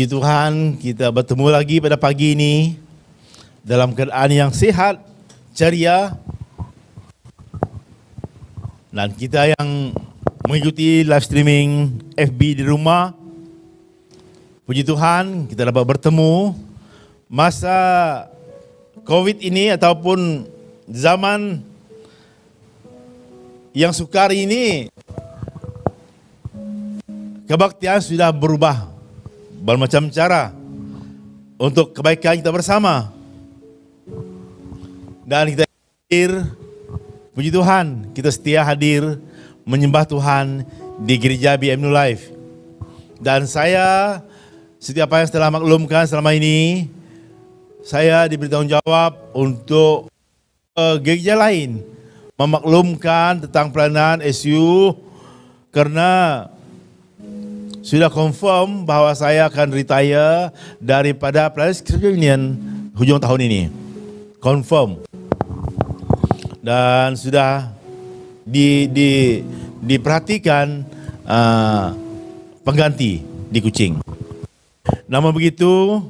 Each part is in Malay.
Puji Tuhan, kita bertemu lagi pada pagi ini dalam keadaan yang sihat, ceria, dan kita yang mengikuti live streaming FB di rumah. Puji Tuhan, kita dapat bertemu masa COVID ini ataupun zaman yang sukar ini. Kebaktian sudah berubah bermacam cara untuk kebaikan kita bersama. Dan kita hadir, puji Tuhan, kita setia hadir menyembah Tuhan di gereja BM New Life. Dan saya, setiap apa yang setelah maklumkan selama ini, saya diberi tanggung jawab untuk gereja lain memaklumkan tentang pelayanan SU, karena sudah confirm bahawa saya akan retire daripada pelayanan Scripture Union hujung tahun ini. Confirm. Dan sudah diperhatikan pengganti di Kuching. Namun begitu,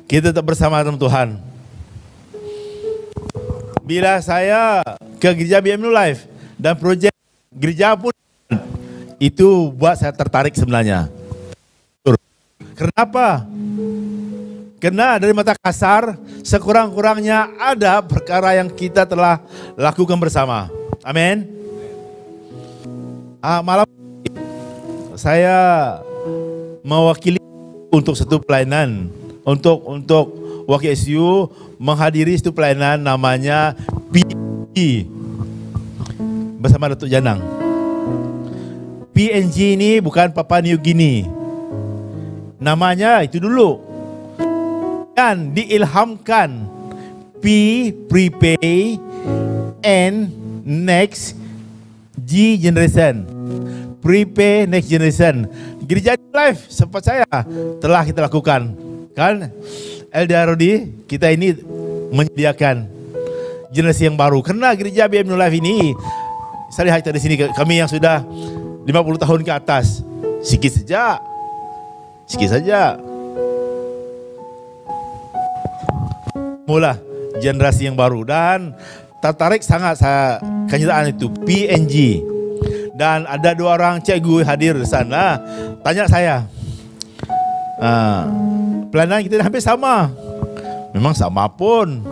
kita tetap bersama dengan Tuhan. Bila saya ke gereja BM New Life dan projek gereja pun, itu buat saya tertarik sebenarnya. Kenapa? Karena dari mata kasar, sekurang-kurangnya ada perkara yang kita telah lakukan bersama. Amin. Malam saya mewakili untuk satu pelayanan, untuk wakil SU menghadiri satu pelayanan namanya PNG bersama Datuk Janang. PNG ini bukan Papua New Guinea. Namanya itu dulu. Dan diilhamkan P, prepay, N, next, G, generation. Prepay, next generation. Gereja Life sempat saya telah kita lakukan. Kan? LDR Rodi, kita ini menyediakan generasi yang baru. Karena gereja BM New Life ini, saya lihat di sini kami yang sudah 50 tahun ke atas, sikit saja. Mula generasi yang baru dan tertarik sangat saya kenyataan itu PNG. Dan ada 2 orang cikgu hadir di sana, tanya saya, pelayanan kita hampir sama. Memang sama pun,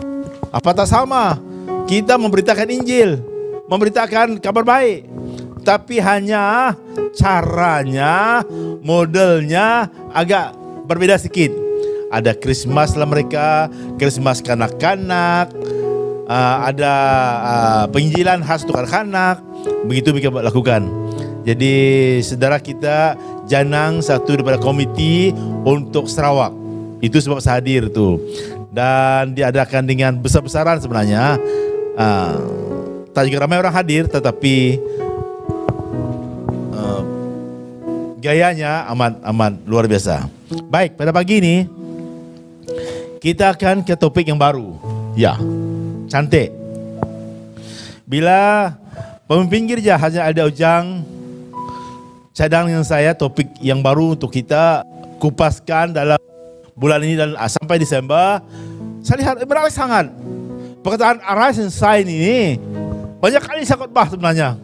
apa tak sama? Kita memberitakan Injil, memberitakan kabar baik. Tapi hanya caranya, modelnya agak berbeda sedikit. Ada Christmas lah mereka, Christmas kanak-kanak, ada penginjilan khas untuk anak-anak. Begitu mereka lakukan. Jadi saudara kita Janang satu daripada komiti untuk Sarawak. Itu sebab saya hadir tu. Dan diadakan dengan besar-besaran sebenarnya. Tak juga ramai orang hadir, tetapi gayanya amat luar biasa. Baik, pada pagi ini kita akan ke topik yang baru. Ya, cantik. Bila pemimpin gereja hanya ada Ujang cadang dengan saya topik yang baru untuk kita kupaskan dalam bulan ini dan sampai Desember. Saya lihat menarik sangat. Perkataan Arise and Shine ini banyak kali saya khotbah sebenarnya.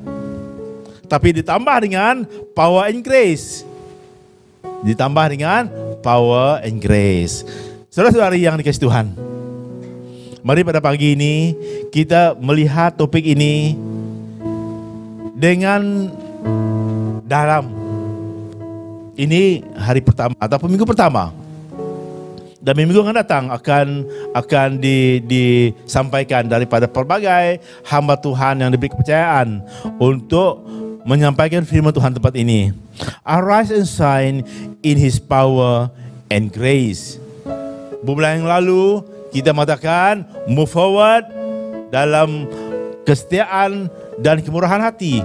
Tapi ditambah dengan power and grace. Ditambah dengan power and grace. Saudara-saudari yang dikasihi Tuhan, mari pada pagi ini kita melihat topik ini dengan dalam. Ini hari pertama ataupun minggu pertama. Dan minggu yang akan datang akan disampaikan daripada pelbagai hamba Tuhan yang diberi kepercayaan untuk menyampaikan firman Tuhan tempat ini. Arise and shine in His power and grace. Bulan yang lalu kita mengatakan move forward dalam kesetiaan dan kemurahan hati.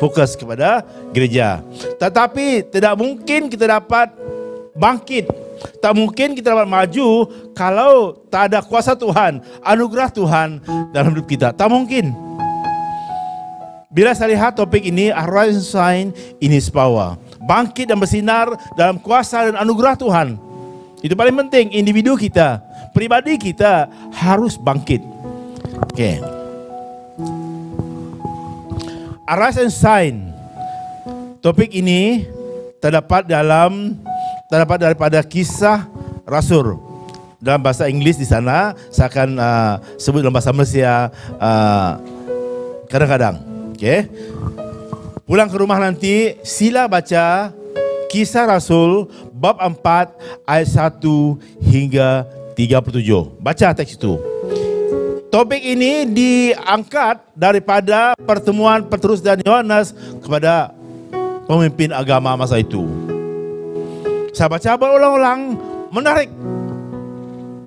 Fokus kepada gereja. Tetapi tidak mungkin kita dapat bangkit. Tak mungkin kita dapat maju kalau tak ada kuasa Tuhan, anugerah Tuhan dalam hidup kita. Tak mungkin. Bila saya lihat topik ini, Arise and Shine in His power. bangkit dan bersinar dalam kuasa dan anugerah Tuhan. Itu paling penting. Individu kita, pribadi kita harus bangkit. Okey. Arise and shine. Topik ini terdapat daripada Kisah Rasul. Dalam bahasa Inggeris di sana, saya akan sebut dalam bahasa Malaysia kadang-kadang. Okey. Pulang ke rumah nanti, sila baca Kisah Rasul bab 4 ayat 1 hingga 37. Baca teks itu. Topik ini diangkat daripada pertemuan Petrus dan Yohanes kepada pemimpin agama masa itu. Saya baca berulang-ulang, menarik.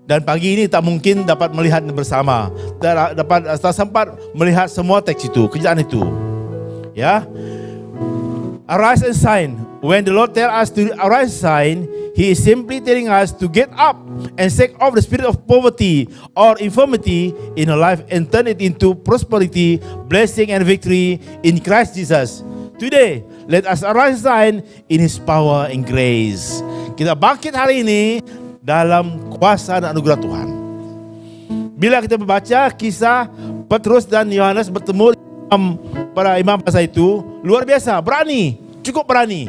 Dan pagi ini tak mungkin dapat melihat bersama. Tak sempat melihat semua teks itu, kerjaan itu. Ya. Arise and shine. When the Lord tells us to arise and shine, He is simply telling us to get up and shake off the spirit of poverty or infirmity in our life and turn it into prosperity, blessing and victory in Christ Jesus. Today, let us arise and shine in His power and grace. Kita bangkit hari ini dalam kuasa dan anugerah Tuhan. Bila kita membaca kisah Petrus dan Yohanes bertemu para imam masa itu, luar biasa, berani, cukup berani.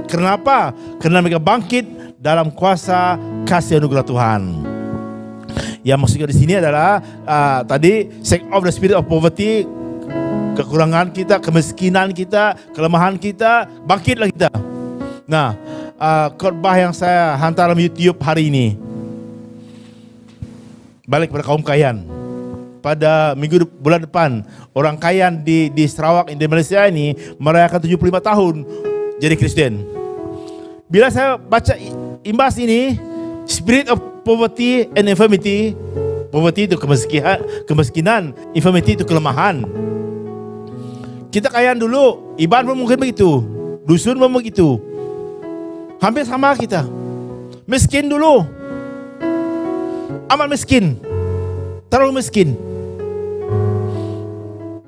Kenapa? Kerana mereka bangkit dalam kuasa kasih anugerah Tuhan. Yang maksudnya di sini adalah tadi shake off the spirit of poverty, kekurangan kita, kemiskinan kita, kelemahan kita, bangkitlah kita. Nah, khotbah yang saya hantar dalam YouTube hari ini, balik kepada kaum Kayan. Pada bulan depan, orang Kayan di Sarawak, di Malaysia ini merayakan 75 tahun jadi Kristen. Bila saya baca imbas ini, spirit of poverty and infirmity, poverty itu kemiskinan, infirmity itu kelemahan. Kita Kayan dulu, Iban pun mungkin begitu, dusun pun begitu. Hampir sama kita. Miskin dulu. Amat miskin. Terlalu miskin.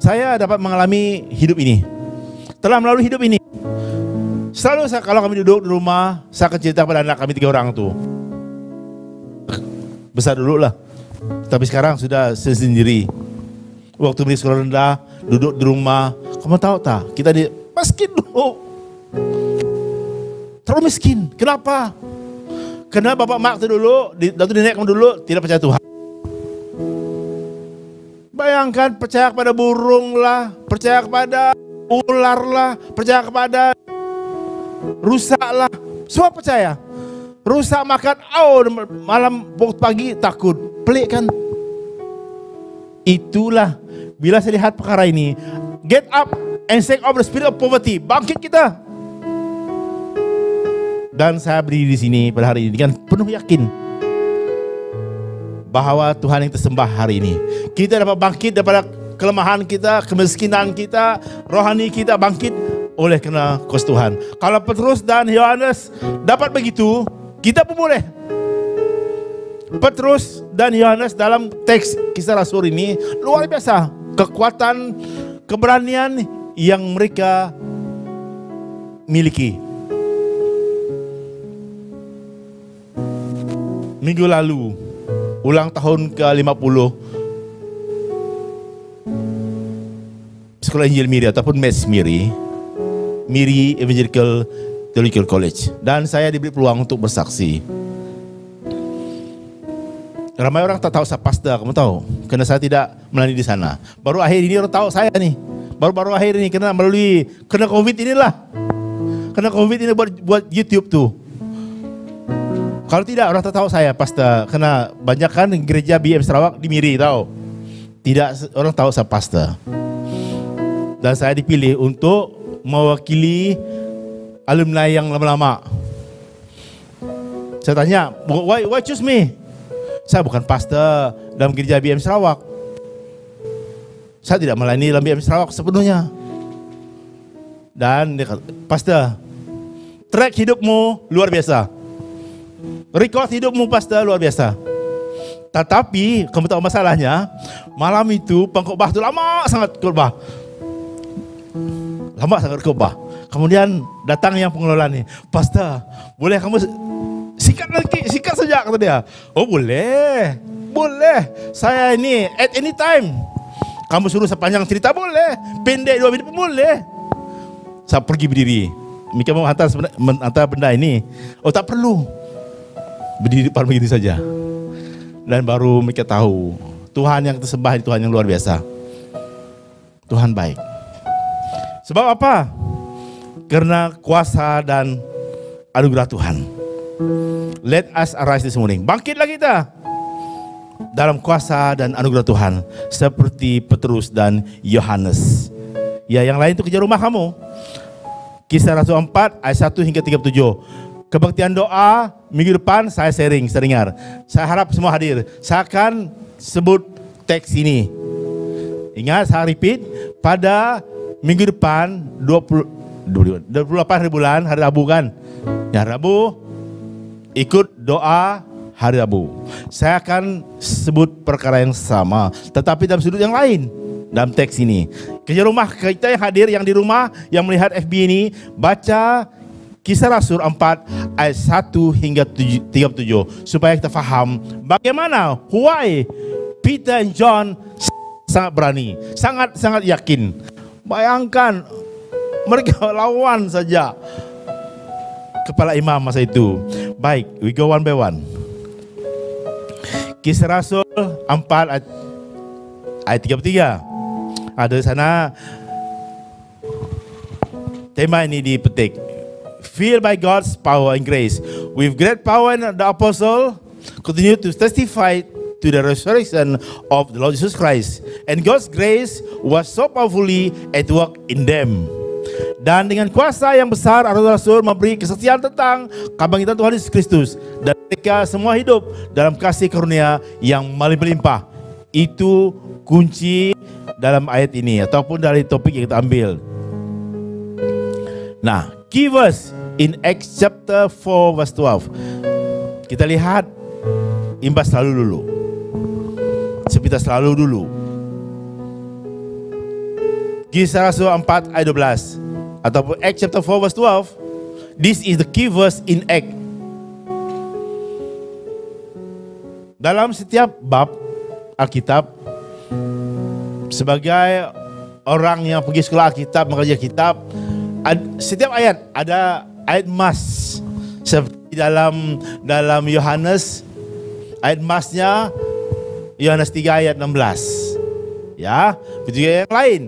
Saya dapat mengalami hidup ini. Telah melalui hidup ini. Selalu kalau kami duduk di rumah, saya akan cerita kepada anak kami 3 orang tu. Besar dulu lah. Tapi sekarang sudah sendiri. Waktu beli sekolah rendah, duduk di rumah. Kamu tahu tak? Kita miskin dulu. Terlalu miskin. Kenapa? Karena bapak mak tu dulu, datuk nenek kamu dulu tidak percaya Tuhan. Bayangkan percaya kepada burung lah, percaya kepada ular lah, percaya kepada rusak lah. Semua percaya. Rusak makan, malam pagi takut. Pelik kan? Itulah bila saya lihat perkara ini. Get up and shake off the spirit of poverty. Bangkit kita. Dan saya berdiri di sini pada hari ini dengan penuh yakin bahawa Tuhan yang tersembah hari ini. Kita dapat bangkit daripada kelemahan kita, kemiskinan kita, rohani kita bangkit oleh kerana kuasa Tuhan. Kalau Petrus dan Yohanes dapat begitu, kita pun boleh. Petrus dan Yohanes dalam teks Kisah Rasul ini luar biasa. Kekuatan, keberanian yang mereka miliki. Minggu lalu, ulang tahun ke-50 Sekolah Injil Miri ataupun Mes Miri Evangelical Theological College. Dan saya diberi peluang untuk bersaksi. Ramai orang tak tahu saya pastor, kamu tahu? Kerana saya tidak melayani di sana. Baru akhir ini orang tahu saya nih. Baru-baru akhir ini kena COVID inilah. Kena COVID ini buat YouTube tuh. Kalau tidak orang tak tahu saya pastor. Kena banyak kan gereja BM Sarawak di Miri tahu. Tidak orang tahu saya pastor. Dan saya dipilih untuk mewakili alumni yang lama-lama. Saya tanya, why choose me? Saya bukan pastor dalam gereja BM Sarawak. Saya tidak melayani dalam BM Sarawak sepenuhnya. Dan dia kata, pastor, track hidupmu luar biasa. Rekod hidupmu pastor luar biasa. Tetapi kamu tahu masalahnya, malam itu pengkhotbah itu lama sangat khotbah. Lama sangat khotbah. Kemudian datang yang pengelola nih, Pastor, boleh kamu sikat lagi, sikat saja, kata dia. Oh boleh, saya ini at any time. Kamu suruh sepanjang cerita boleh, pendek 2 minit pun boleh. Saya pergi berdiri. Mika mau hantar benda ini. Oh tak perlu, berdiri depan begini saja. Dan baru Mika tahu, Tuhan yang tersembah itu Tuhan yang luar biasa. Tuhan baik. Sebab apa? Karena kuasa dan anugerah Tuhan. Let us arise this morning. Bangkitlah kita dalam kuasa dan anugerah Tuhan, seperti Petrus dan Yohanes. Ya, yang lain itu kerja rumah kamu. Kisah Rasul 4 ayat 1 hingga 37. Kebaktian doa minggu depan saya seringar. Saya harap semua hadir. Saya akan sebut teks ini. Ingat, saya repeat, pada minggu depan 28 hari bulan, hari Rabu kan? Ya, Rabu ikut doa hari Rabu. Saya akan sebut perkara yang sama, tetapi dalam sudut yang lain dalam teks ini. Kerja rumah kita yang hadir, yang di rumah, yang melihat FB ini, baca Kisah Rasul 4 ayat 1 hingga 37 supaya kita faham bagaimana why Peter and John sangat berani, sangat yakin. Bayangkan mereka lawan saja kepala imam masa itu. Baik, we go one by one. Kisah Rasul 4 ayat 33. Ada di sana tema ini dipetik. Filled by God's power and grace, with great power, and the apostle continue to testify to the resurrection of the Lord Jesus Christ, and God's grace was so powerfully at work in them. Dan dengan kuasa yang besar, Rasul memberi kesaksian tentang kebangkitan Tuhan Yesus Kristus, dan mereka semua hidup dalam kasih karunia yang melimpah. Itu kunci dalam ayat ini ataupun dari topik yang kita ambil. Nah, key verse in Acts chapter 4 verse 12. Kita lihat imbas selalu dulu. Sepintas selalu dulu. Kisah Rasul 4 ayat 12 ataupun Acts chapter 4 verse 12. This is the key verse in Acts. Dalam setiap bab Alkitab, sebagai orang yang pergi sekolah Alkitab, mengajar kitab, setiap ayat ada ayat mas. Seperti dalam Yohanes, ayat masnya Yohanes 3 ayat 16. Ya, begitu yang lain.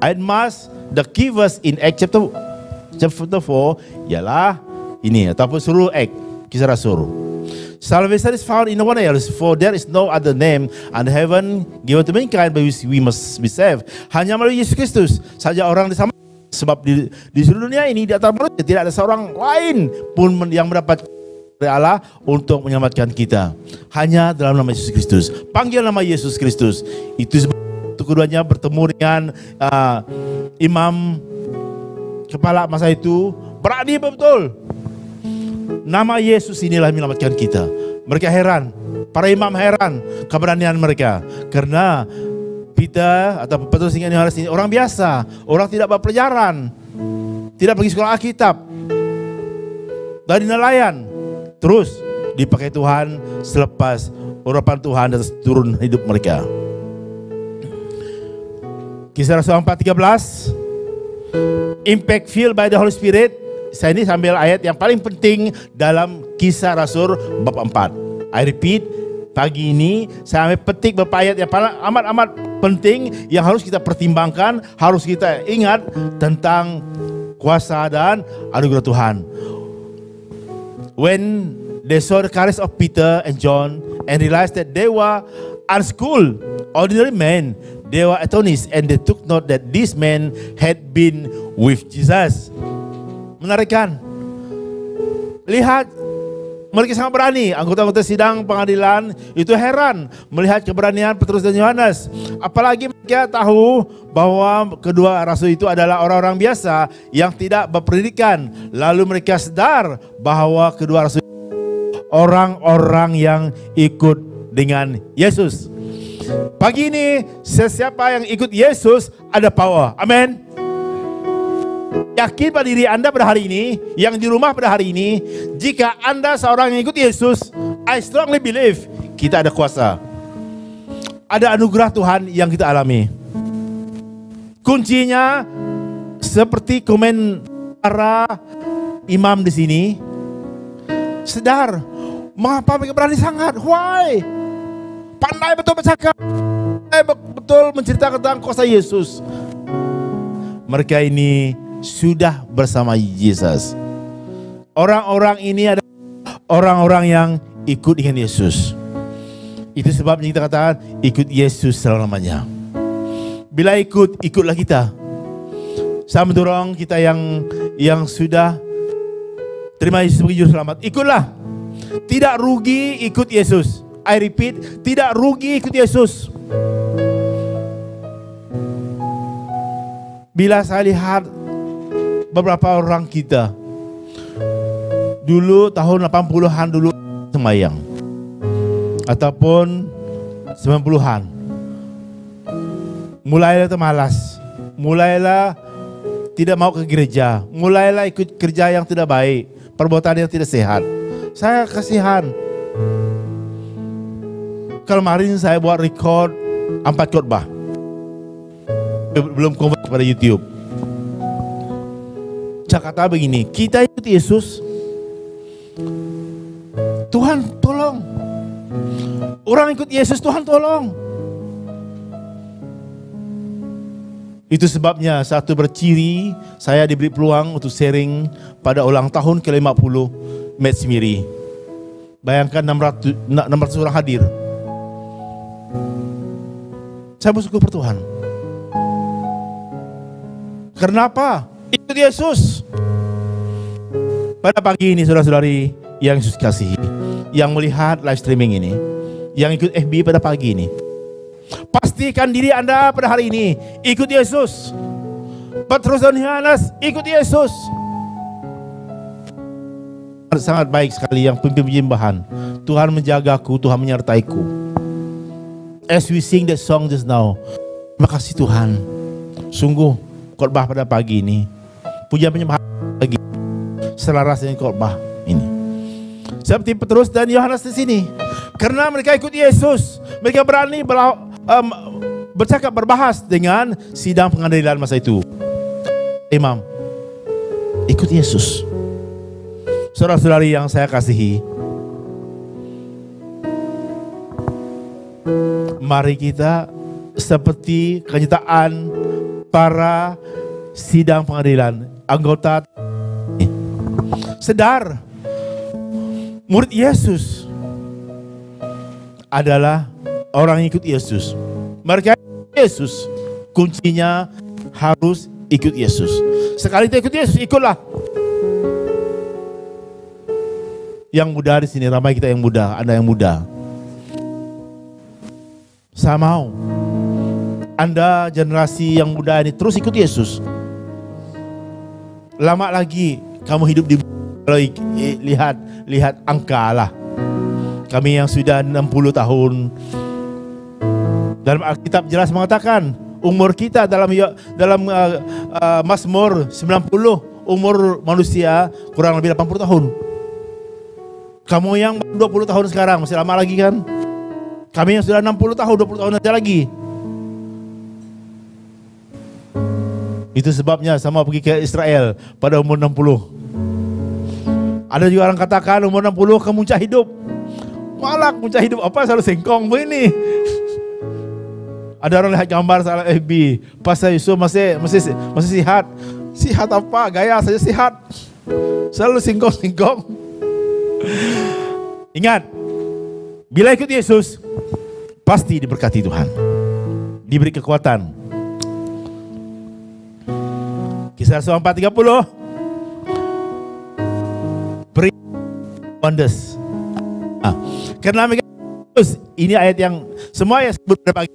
Ayat mas, the key verse in Acts chapter 4 ialah ini ataupun suruh Acts, Kisah Rasul. Salvation is found in no one else, for there is no other name under heaven given to mankind by which we must be saved. Hanya melalui Yesus Kristus saja orang diselamatkan. Sebab di seluruh dunia ini, di antara manusia tidak ada seorang lain pun yang mendapat dari Allah untuk menyelamatkan kita. Hanya dalam nama Yesus Kristus. Panggil nama Yesus Kristus. Itu sebab keduanya bertemu dengan imam kepala masa itu. Berani betul. Nama Yesus inilah yang menyelamatkan kita. Mereka heran, para imam heran keberanian mereka. Karena Peter atau Petrus dan Yohanes ini orang biasa, orang tidak berpelajaran, tidak pergi sekolah Alkitab, dari nelayan. Terus dipakai Tuhan selepas urapan Tuhan dan turun hidup mereka. Kisah Rasul 4:13. Impact filled by the Holy Spirit. Saya ini sambil ayat yang paling penting dalam Kisah Rasul bab 4. I repeat, pagi ini saya ambil petik beberapa ayat yang paling amat penting yang harus kita pertimbangkan, harus kita ingat tentang kuasa dan anugerah Tuhan. When they saw the courage of Peter and John and realized that they were unschooled, ordinary men, they were astonished, and they took note that these men had been with Jesus. Menarik kan? Lihat, mereka sangat berani. Anggota-anggota sidang pengadilan itu heran melihat keberanian Petrus dan Yohanes. Apalagi mereka tahu bahwa kedua rasul itu adalah orang-orang biasa yang tidak berpendidikan. Lalu mereka sadar bahwa kedua rasul orang-orang yang ikut dengan Yesus. Pagi ini, sesiapa yang ikut Yesus ada power. Amin. Yakin pada diri Anda pada hari ini, yang di rumah pada hari ini, jika Anda seorang yang ikut Yesus, I strongly believe kita ada kuasa. Ada anugerah Tuhan yang kita alami. Kuncinya seperti komen para imam di sini, sedar mengapa mereka berani sangat? Why? Pandai betul bercakap, pandai betul menceritakan tentang kuasa Yesus. Mereka ini sudah bersama Yesus. Orang-orang ini adalah orang-orang yang ikut dengan Yesus. Itu sebabnya kita katakan ikut Yesus selamanya. Bila ikut, ikutlah kita. Saya mendorong kita yang sudah terima Yesus sebagai juru selamat, ikutlah. Tidak rugi ikut Yesus. I repeat, tidak rugi ikut Yesus. Bila saya lihat beberapa orang kita dulu tahun 80-an dulu sembahyang ataupun 90-an, mulailah malas, mulailah tidak mau ke gereja, mulailah ikut kerja yang tidak baik, perbuatan yang tidak sehat. Saya kasihan. Kemarin saya buat record 4 khotbah, belum convert pada YouTube. Saya kata begini, kita ikut Yesus, Tuhan tolong. Orang ikut Yesus, Tuhan tolong. Itu sebabnya satu berciri saya diberi peluang untuk sharing pada ulang tahun ke-50 Match Miri. Bayangkan 600 orang hadir. Saya bersyukur per Tuhan. Kenapa? Ikut Yesus. Pada pagi ini saudara-saudari yang Yesus kasihi, yang melihat live streaming ini, yang ikut FB pada pagi ini, pastikan diri Anda pada hari ini ikut Yesus. Petrus dan Yohanes ikut Yesus. Sangat baik sekali yang pimpin penyembahan. Tuhan menjagaku, Tuhan menyertaiku. As we sing that song just now, terima kasih Tuhan. Sungguh khotbah pada pagi ini, pujian penyembahan pagi selaras dengan khotbah ini. Seperti Petrus dan Yohanes di sini, karena mereka ikut Yesus, mereka berani bercakap, berbahas dengan sidang pengadilan masa itu. Imam, ikut Yesus. Saudara-saudari yang saya kasihi, mari kita seperti kenyataan para sidang pengadilan, anggota sedar murid Yesus adalah orang yang ikut Yesus. Mereka ikut Yesus, kuncinya harus ikut Yesus. Sekali kita ikut Yesus, ikutlah. Yang muda di sini, ramai kita yang muda, Anda yang muda. Saya mau Anda generasi yang muda ini terus ikut Yesus. Lama lagi kamu hidup di, kalau lihat angka lah. Kami yang sudah 60 tahun, dalam Alkitab jelas mengatakan umur kita dalam Mazmur 90, umur manusia kurang lebih 80 tahun. Kamu yang 20 tahun sekarang masih lama lagi kan? Kami yang sudah 60 tahun, 20 tahun aja lagi. Itu sebabnya sama pergi ke Israel pada umur 60. Ada juga orang katakan umur 60 ke muncak hidup. Malah muncak hidup apa selalu sengkong begini. Ada orang lihat gambar salah FB, Pastor Yusuf masih sihat. Sihat apa? Gaya saja sihat. Selalu singkong-singkong. Ingat, bila ikut Yesus pasti diberkati Tuhan, diberi kekuatan. Kisah Rasul 4:30, beri wonders. Karena ini ayat yang semua yang sebut pada pagi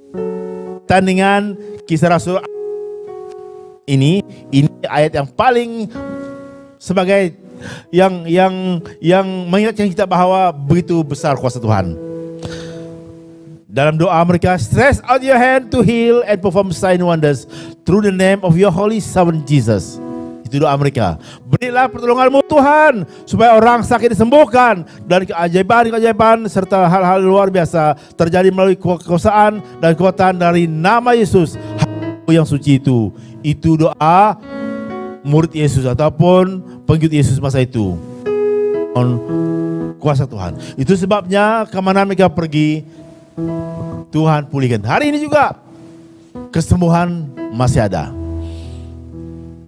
dengan Kisah Rasul ini ayat yang paling sebagai yang mengingatkan kita bahwa begitu besar kuasa Tuhan. Dalam doa mereka, stretch out your hand to heal and perform sign wonders through the name of your holy servant Jesus. Itu doa mereka. Berilah pertolonganmu Tuhan, supaya orang sakit disembuhkan, dan keajaiban-keajaiban serta hal-hal luar biasa terjadi melalui kekuasaan dan kekuatan dari nama Yesus yang suci itu. Itu doa murid Yesus ataupun pengikut Yesus masa itu. Kuasa Tuhan. Itu sebabnya kemana mereka pergi, Tuhan pulihkan. Hari ini juga kesembuhan masih ada.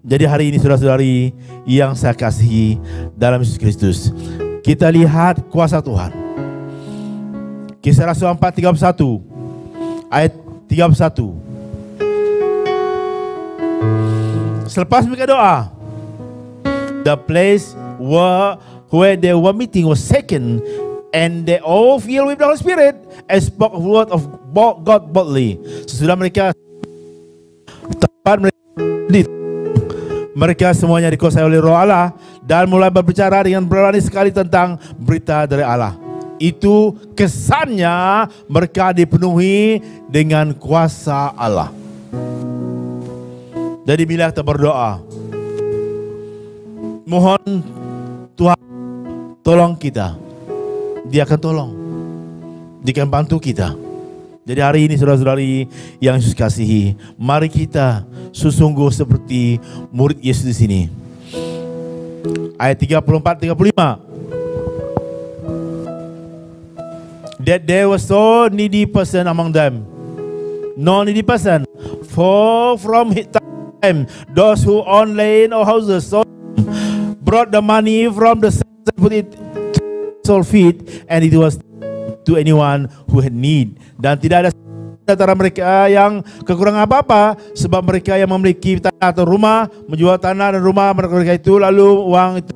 Jadi hari ini saudara-saudari yang saya kasihi dalam Yesus Kristus, kita lihat kuasa Tuhan. Kisah Rasul 4:31 ayat 31. Selepas mereka doa, the place where they were meeting was shaken, and they all filled with the Holy Spirit and spoke a word of God boldly. Sesudah mereka tempat mereka semuanya dikuasai oleh Roh Allah dan mulai berbicara dengan berani sekali tentang berita dari Allah. Itu kesannya mereka dipenuhi dengan kuasa Allah. Jadi bila kita berdoa, mohon Tuhan tolong kita, Dia akan tolong, Dia akan bantu kita. Jadi hari ini saudara-saudari yang Yesus kasihi, mari kita sesungguh seperti murid Yesus di sini. Ayat 34-35. That there was so needy person among them, no needy person, for from his time those who own land or houses sold, brought the money from the sons and put it to feet, and it was to anyone who had need. Dan tidak ada antara mereka yang kekurangan apa-apa, sebab mereka yang memiliki tanah atau rumah menjual tanah dan rumah mereka itu, lalu uang itu,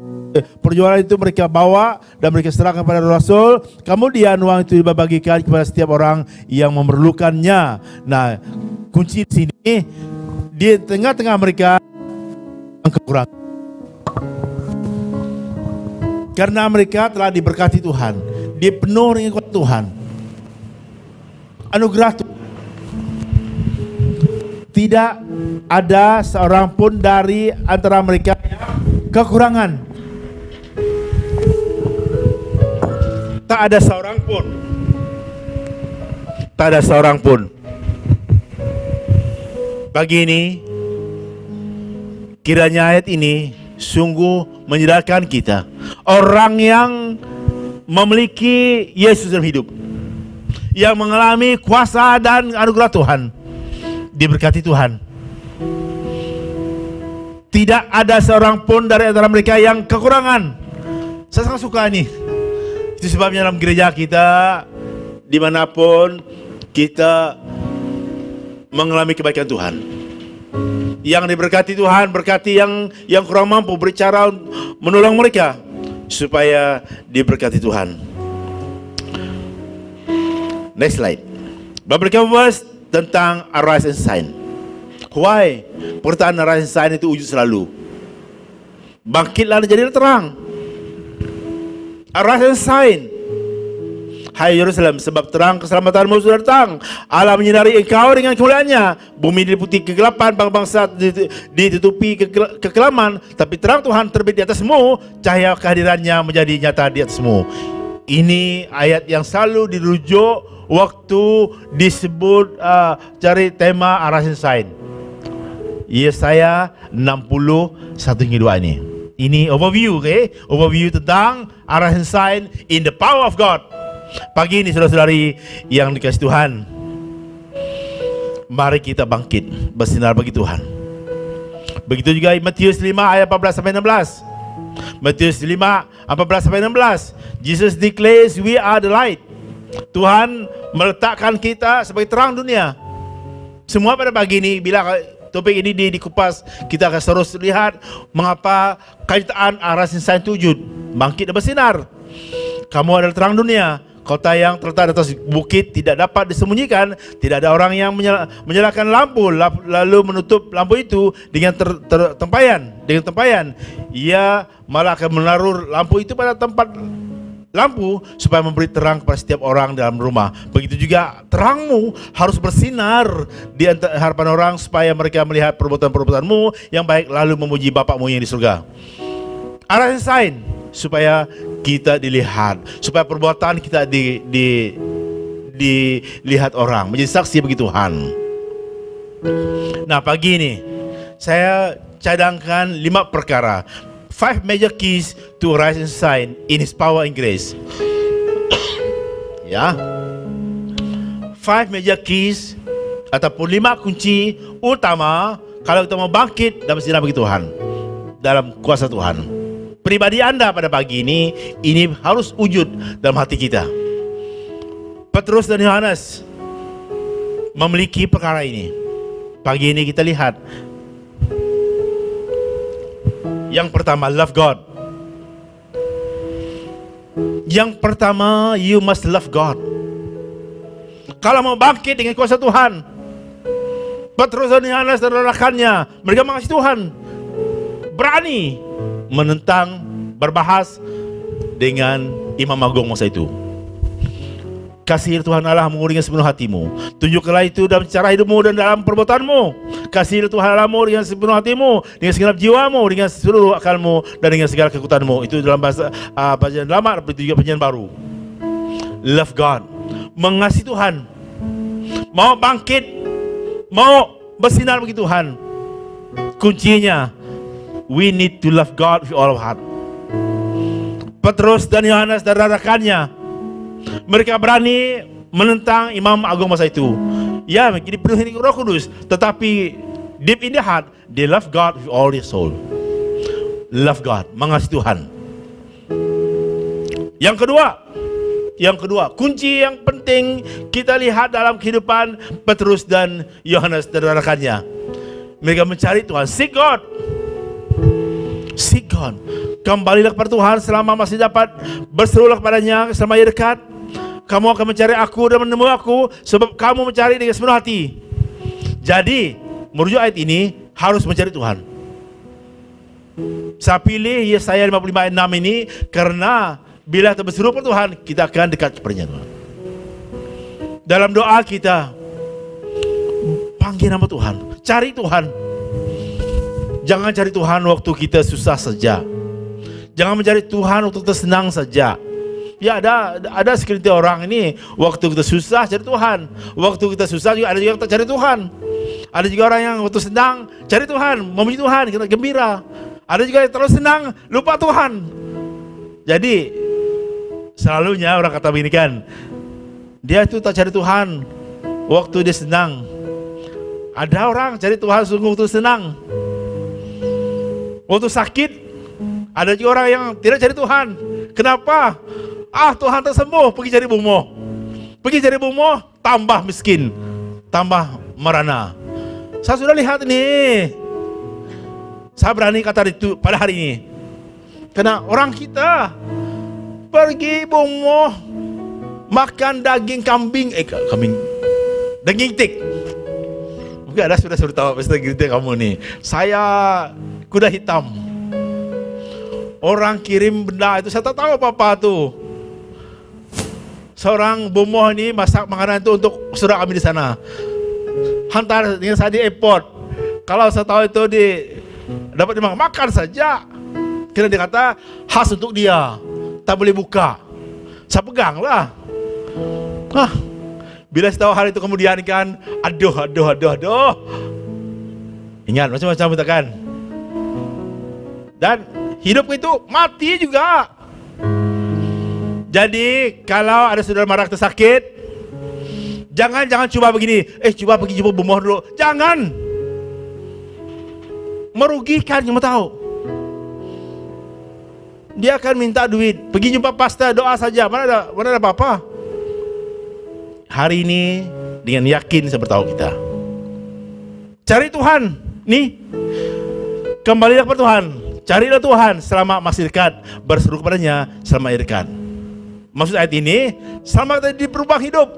perjualan itu mereka bawa dan mereka serahkan kepada Rasul. Kemudian uang itu dibagikan kepada setiap orang yang memerlukannya. Nah, kunci di sini, di tengah-tengah mereka yang kekurangan, karena mereka telah diberkati Tuhan, dipenuhi dengan kuasa Tuhan, anugerah Tuhan. Tidak ada seorang pun dari antara mereka yang kekurangan. Tak ada seorang pun. Tak ada seorang pun. Pagi ini, kiranya ayat ini sungguh menyadarkan kita, orang yang memiliki Yesus dalam hidup, yang mengalami kuasa dan anugerah Tuhan, diberkati Tuhan. Tidak ada seorang pun dari antara mereka yang kekurangan. Saya sangat suka ini. Itu sebabnya dalam gereja kita, dimanapun kita mengalami kebaikan Tuhan, yang diberkati Tuhan, berkati yang kurang mampu, berbicara menolong mereka supaya diberkati Tuhan. Next slide. Beberapa verse tentang arise and shine. Why? Perkataan arise and shine itu wujud selalu. Bangkitlah dan jadilah terang. Arise and shine. Hai Yerusalem, sebab terang keselamatanmu sudah datang. Allah menyinari engkau dengan kemuliaannya. Bumi diliputi kegelapan, bangsa-bangsa ditutupi kekelaman, tapi terang Tuhan terbit di atasmu, cahaya kehadirannya menjadi nyata di atasmu. Ini ayat yang selalu dirujuk waktu disebut cari tema arise and shine. Yesaya 60:1-2 ini. Ini overview, okay? Overview tentang arise and shine in the power of God. Pagi ini saudara-saudari yang dikasihi Tuhan, mari kita bangkit bersinar bagi Tuhan. Begitu juga Matius 5 ayat 14-16. Matius 5:14-16. Jesus declares we are the light. Tuhan meletakkan kita sebagai terang dunia. Semua pada pagi ini, bila topik ini dikupas, kita akan terus lihat mengapa kaitan arise and shine itu wujud. Bangkit dan bersinar. Kamu adalah terang dunia. Kota yang terletak di atas bukit tidak dapat disembunyikan. Tidak ada orang yang menyalakan lampu lalu menutup lampu itu dengan tempayan. Ia malah akan menaruh lampu itu pada tempat lampu supaya memberi terang kepada setiap orang dalam rumah. Begitu juga terangmu harus bersinar di hadapan orang supaya mereka melihat perbuatan-perbuatanmu yang baik lalu memuji Bapakmu yang di surga. Arah sign supaya kita dilihat, supaya perbuatan kita dilihat orang, menjadi saksi bagi Tuhan. Nah, pagi ini saya cadangkan 5 perkara, 5 major keys to rise and shine in His power and grace. Ya, 5 major keys ataupun 5 kunci utama kalau kita mau bangkit dan bersinar bagi Tuhan dalam kuasa Tuhan. Pribadi Anda pada pagi ini harus wujud dalam hati kita. Petrus dan Yohanes memiliki perkara ini. Pagi ini kita lihat. Yang pertama, love God. Yang pertama, you must love God. Kalau mau bangkit dengan kuasa Tuhan, Petrus dan Yohanes dan rekannya, mereka mengasihi Tuhan, berani menentang, berbahas dengan Imam Agung masa itu. Kasih Tuhan Allah dengan sepenuh hatimu. Tunjukkanlah itu dalam cara hidupmu dan dalam perbuatanmu. Kasih Tuhan Allahmu dengan sepenuh hatimu, dengan segenap jiwamu, dengan seluruh akalmu, dan dengan segala kekuatanmu. Itu dalam bahasa perjanjian lama, itu juga perjanjian baru. Love God. Mengasihi Tuhan. Mau bangkit, mau bersinar bagi Tuhan. Kuncinya, we need to love God with all of heart. Petrus dan Yohanes dan rekannya, mereka berani menentang Imam Agung masa itu. Ya, dipenuhi Roh Kudus, tetapi deep in the heart, they love God with all their soul. Love God, mengasihi Tuhan. Yang kedua, kunci yang penting kita lihat dalam kehidupan Petrus dan Yohanes dan rekannya. Mereka mencari Tuhan, seek God. Seek God. Kembalilah kepada Tuhan selama masih dapat, berserulah kepadanya selama ia dekat. Kamu akan mencari aku dan menemui aku, sebab kamu mencari dengan sepenuh hati. Jadi, merujuk ayat ini harus mencari Tuhan. Saya pilih Yesaya 55 ayat 6 ini karena bila kita berseru kepada Tuhan, kita akan dekat kepadanya Tuhan. Dalam doa kita, panggil nama Tuhan, cari Tuhan. Jangan cari Tuhan waktu kita susah saja. Jangan mencari Tuhan waktu kita senang saja. Ya, ada sekelintir orang ini waktu kita susah cari Tuhan, waktu kita susah juga ada juga yang tak cari Tuhan. Ada juga orang yang waktu senang cari Tuhan, memuji Tuhan, kita gembira. Ada juga yang terlalu senang lupa Tuhan. Jadi selalunya orang kata begini kan, dia itu tak cari Tuhan waktu dia senang. Ada orang cari Tuhan sungguh waktu senang. Waktu sakit, ada juga orang yang tidak cari Tuhan. Kenapa? Tuhan tak sembuh, pergi cari bumo. Pergi cari bumo, tambah miskin, tambah merana. Saya sudah lihat ini. Saya berani kata itu pada hari ini. Karena orang kita pergi bumo, makan daging kambing, daging tik. Mungkin ada sudah tahu pasti daging tik kamu nih. Saya kuda hitam. Orang kirim benda itu, saya tak tahu apa-apa tuh. Seorang bomoh ini masak makanan itu untuk saudara kami di sana. Hantar dengan saya di airport. Kalau saya tahu itu dapat makan saja. Kira dia kata khas untuk dia, tak boleh buka. Saya peganglah. Bila saya tahu hari itu kemudian kan, aduh. Ingat macam-macam kan. Dan hidup itu mati juga. Jadi kalau ada saudara mara tersakit, jangan coba begini. Coba pergi jumpa bumoh dulu. Jangan. Merugikan, kamu tahu. Dia akan minta duit. Pergi jumpa pastor, doa saja. Mana ada apa-apa. Hari ini dengan yakin saya beritahu kita, cari Tuhan. Nih, kembalilah kepada Tuhan. Carilah Tuhan selama masih dekat, berseru kepadanya selama ia dekat. Maksud ayat ini, selama kita di perubahan hidup.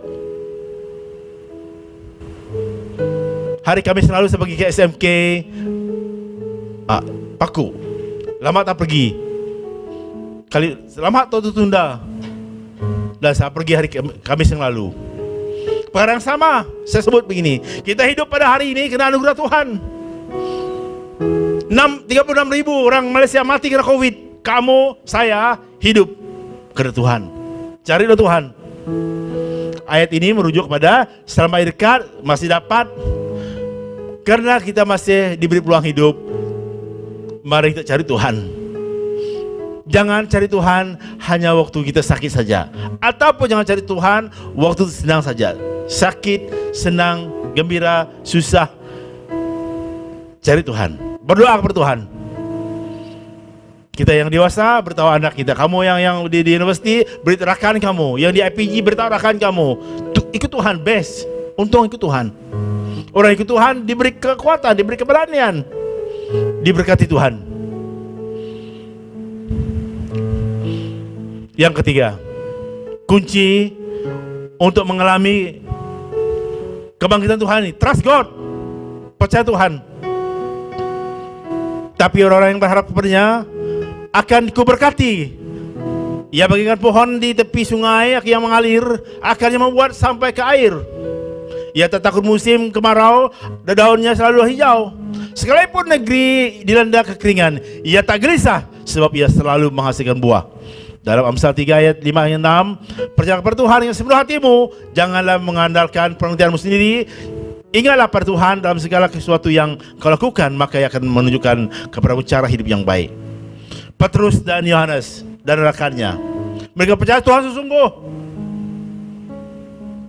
Hari Kamis lalu saya pergi ke SMK Paku. Lama tak pergi. Kali lama atau tertunda. Dan saya pergi hari Kamis yang lalu. Perkara yang sama, saya sebut begini. Kita hidup pada hari ini kena anugerah Tuhan. 36.000 orang Malaysia mati karena COVID. Kamu, saya hidup karena Tuhan. Carilah Tuhan. Ayat ini merujuk kepada selama dekat masih dapat. Karena kita masih diberi peluang hidup, mari kita cari Tuhan. Jangan cari Tuhan hanya waktu kita sakit saja. Ataupun jangan cari Tuhan waktu senang saja. Sakit, senang, gembira, susah. Cari Tuhan. Berdoa kepada Tuhan. Kita yang dewasa beritahu anak kita. Kamu yang di universiti, beritahu rekan kamu. Yang di IPG, beritahu rekan kamu. Ikut Tuhan, best. Untung ikut Tuhan. Orang ikut Tuhan diberi kekuatan, diberi keberanian. Diberkati Tuhan. Yang ketiga, kunci untuk mengalami kebangkitan Tuhan ini, trust God, percaya Tuhan. Tapi orang-orang yang berharap kepadanya akan kuberkati. Ia bagaikan pohon di tepi sungai yang mengalir, akarnya membuat sampai ke air. Ia tak takut musim kemarau, dan daunnya selalu hijau. Sekalipun negeri dilanda kekeringan, ia tak gelisah sebab ia selalu menghasilkan buah. Dalam Amsal 3 ayat 5 dan 6, percaya kepada Tuhan yang sepenuh hatimu, janganlah mengandalkan pengertianmu sendiri. Ingatlah pada Tuhan dalam segala sesuatu yang kau lakukan, maka ia akan menunjukkan kepadamu cara hidup yang baik. Petrus dan Yohanes dan rekannya, mereka percaya Tuhan sesungguh.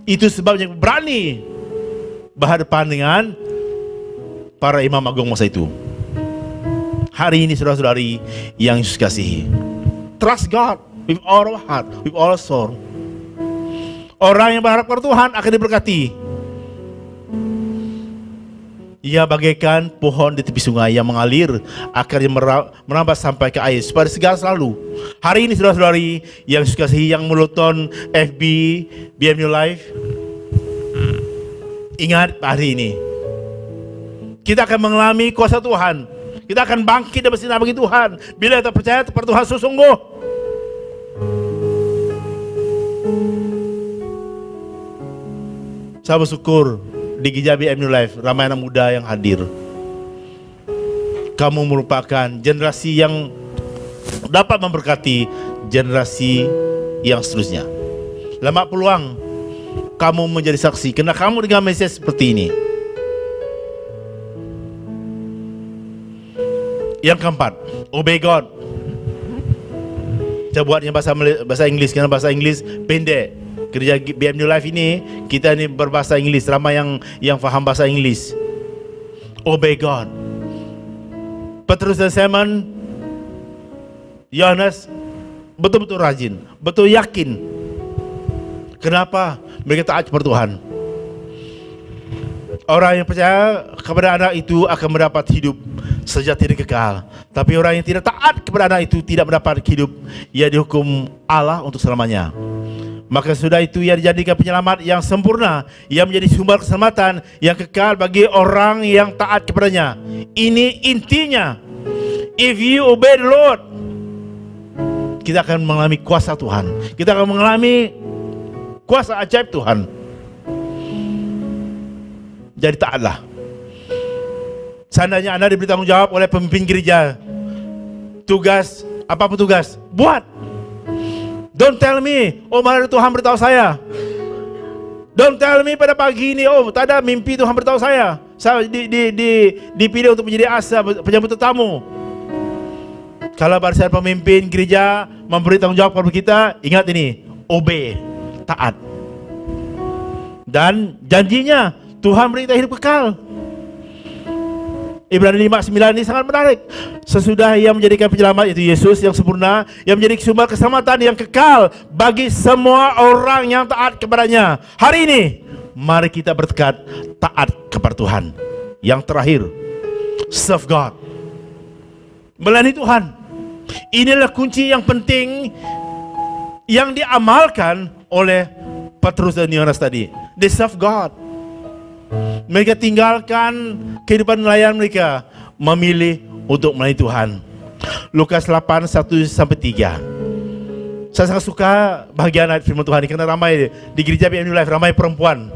Itu sebabnya berani berhadapan dengan para imam agung masa itu. Hari ini saudara-saudari yang Yesus kasihi, trust God with all our heart, with all our soul. Orang yang berharap kepada Tuhan akan diberkati. Ia bagaikan pohon di tepi sungai yang mengalir, akarnya merambat sampai ke air, supaya segar selalu. Hari ini saudara-saudari yang Yesus kasihi, yang menonton FB, BM New Life, ingat hari ini kita akan mengalami kuasa Tuhan. Kita akan bangkit dan bersinar bagi Tuhan bila kita percaya kepada Tuhan sesungguh. Saya bersyukur di Gereja BM New Life ramai anak muda yang hadir. Kamu merupakan generasi yang dapat memberkati generasi yang seterusnya. Lama peluang kamu menjadi saksi karena kamu dengan Mesias seperti ini. Yang keempat, obey God. Saya buatnya bahasa Inggris karena bahasa Inggris pendek. Gereja BM New Life ini kita ini berbahasa Inggris, ramai yang faham bahasa Inggris. Obey God. Petrus dan Simon, Yohanes betul-betul rajin, betul yakin. Kenapa? Mereka taat kepada Tuhan. Orang yang percaya kepada anak itu akan mendapat hidup sejati dan kekal. Tapi orang yang tidak taat kepada anak itu tidak mendapat hidup. Ia dihukum Allah untuk selamanya. Maka sudah itu ia dijadikan penyelamat yang sempurna, yang menjadi sumber keselamatan yang kekal bagi orang yang taat kepadanya. Ini intinya. If you obey the Lord, kita akan mengalami kuasa Tuhan. Kita akan mengalami kuasa ajaib Tuhan. Jadi taatlah. Seandainya Anda diberi tanggung jawab oleh pemimpin gereja, tugas, apa tugas? Buat. Don't tell me, oh mana Tuhan beritahu saya. Don't tell me pada pagi ini, oh tak ada mimpi Tuhan beritahu saya. Saya dipilih untuk menjadi asa penyambut tetamu. Kalau barisan pemimpin gereja memberi tanggung jawab kepada kita, ingat ini, obey, taat. Dan janjinya Tuhan beri kita hidup kekal. Ibrani 5:9 ini sangat menarik. Sesudah ia menjadikan penyelamat, yaitu Yesus yang sempurna, yang menjadi sumber keselamatan yang kekal bagi semua orang yang taat kepadanya. Hari ini mari kita bertekad taat kepada Tuhan. Yang terakhir, serve God, melayani Tuhan. Inilah kunci yang penting yang diamalkan oleh Petrus dan Yohanes tadi. They serve God. Mereka tinggalkan kehidupan nelayan mereka, memilih untuk melayani Tuhan. Lukas 8:1-3. Saya sangat suka bahagian ayat firman Tuhan ini karena ramai di gereja BMU Life, ramai perempuan,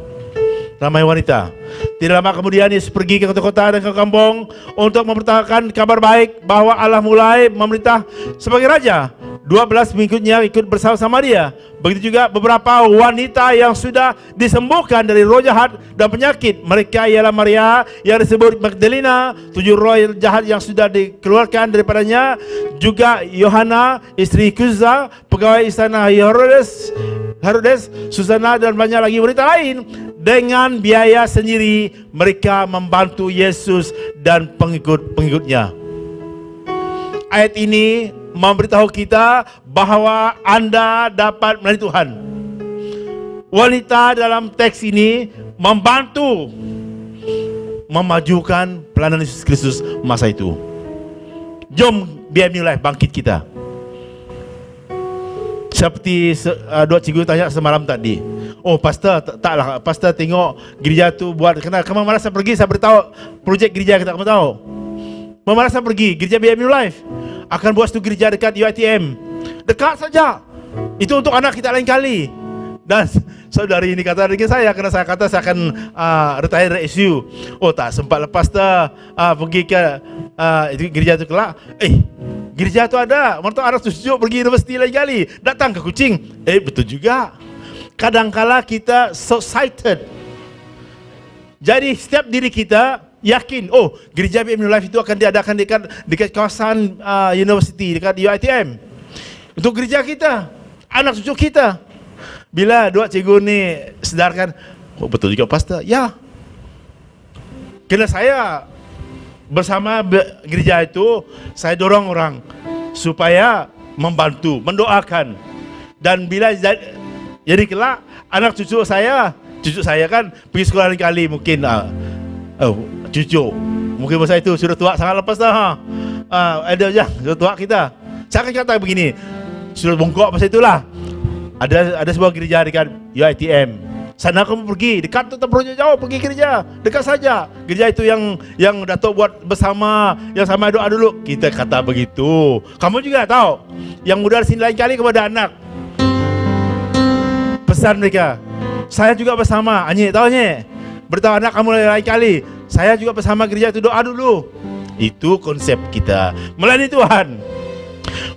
ramai wanita. Tidak lama kemudian Yesus pergi ke kota-kota dan ke kampung untuk memberitakan kabar baik bahwa Allah mulai memerintah sebagai Raja. 12 pengikutnya ikut bersama-sama dia. Begitu juga beberapa wanita yang sudah disembuhkan dari roh jahat dan penyakit. Mereka ialah Maria yang disebut Magdalena, 7 roh jahat yang sudah dikeluarkan daripadanya. Juga Yohana, istri Kuza, pegawai istana Herodes, Susana dan banyak lagi wanita lain. Dengan biaya sendiri mereka membantu Yesus dan pengikut-pengikutnya. Ayat ini memberitahu kita bahwa Anda dapat melayani Tuhan. Wanita dalam teks ini membantu memajukan pelayanan Yesus Kristus masa itu. Jom BMU Life bangkit kita. Seperti dua cikgu tanya semalam tadi. Oh pastor, taklah pastor tengok gereja tu buat, kamu malas saya pergi, saya beritahu projek gereja kita, kamu tahu. Malas saya pergi, gereja BMU Life akan buat satu gereja dekat UiTM. Dekat saja. Itu untuk anak kita lain kali. Dan saudari ini kata dengan saya, kerana saya kata saya akan retire dari SU. Oh tak sempat lepas pergi ke gereja tu kelak. Gereja tu ada, mertua anak cucu pergi universiti lain kali, datang ke Kuching. Betul juga. Kadangkala kita so excited. Jadi setiap diri kita yakin, oh gereja BMU Life itu akan diadakan dekat kawasan universiti, dekat UiTM. Untuk gereja kita, anak cucu kita. Bila dua cikgu ni sedarkan, oh betul juga pastor. Ya. Kerana saya bersama gereja itu, saya dorong orang supaya membantu, mendoakan. Dan bila jadi kelak anak cucu saya kan pergi sekolah lain kali mungkin cucu mungkin masa itu sudah tua sangat lepas dah. Ada je sudah tua kita. Saya akan kata begini, sudah bongkok masa itulah. Ada sebuah gereja dekat UiTM. Sana kamu pergi, dekat tu tak perlu jauh, pergi gereja, dekat saja. Gereja itu yang Datuk buat bersama, yang sama doa dulu. Kita kata begitu. Kamu juga tahu, yang muda di sini lain kali kepada anak. Pesan mereka, saya juga bersama. Anyik tahu nyek, beritahu anak kamu lain kali, saya juga bersama gereja itu, doa dulu. Itu konsep kita melayani Tuhan.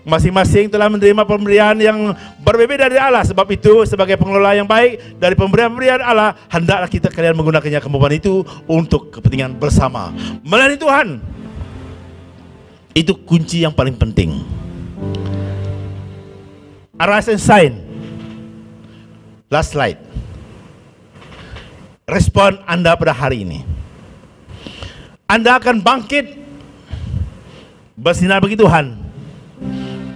Masing-masing telah menerima pemberian yang berbeda dari Allah. Sebab itu sebagai pengelola yang baik dari pemberian Allah, hendaklah kita kalian menggunakannya kemampuan itu untuk kepentingan bersama. Melayani Tuhan, itu kunci yang paling penting. Arise and shine. Last slide. Respon Anda pada hari ini. Anda akan bangkit bersinar bagi Tuhan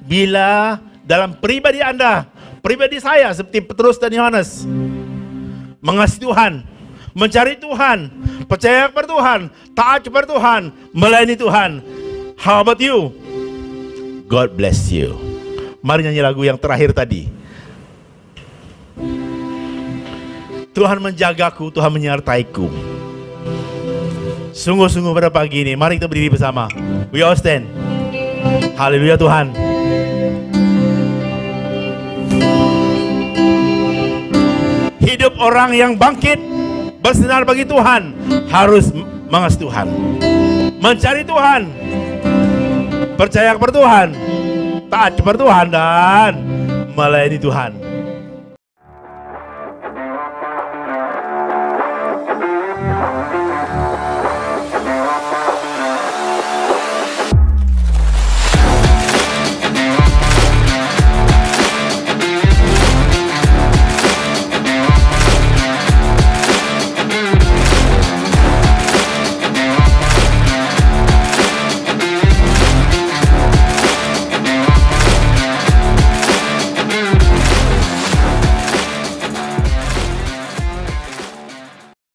bila dalam pribadi Anda, pribadi saya seperti Petrus dan Yohanes, mengasihi Tuhan, mencari Tuhan, percaya kepada Tuhan, taat kepada Tuhan, melayani Tuhan. How about you? God bless you. Mari nyanyi lagu yang terakhir tadi. Tuhan menjagaku, Tuhan menyertaiku. Sungguh-sungguh pada pagi ini, mari kita berdiri bersama. We all stand. Haleluya Tuhan. Hidup orang yang bangkit bersinar bagi Tuhan harus mengasihi Tuhan, mencari Tuhan, percaya kepada Tuhan, taat kepada Tuhan, dan melayani Tuhan.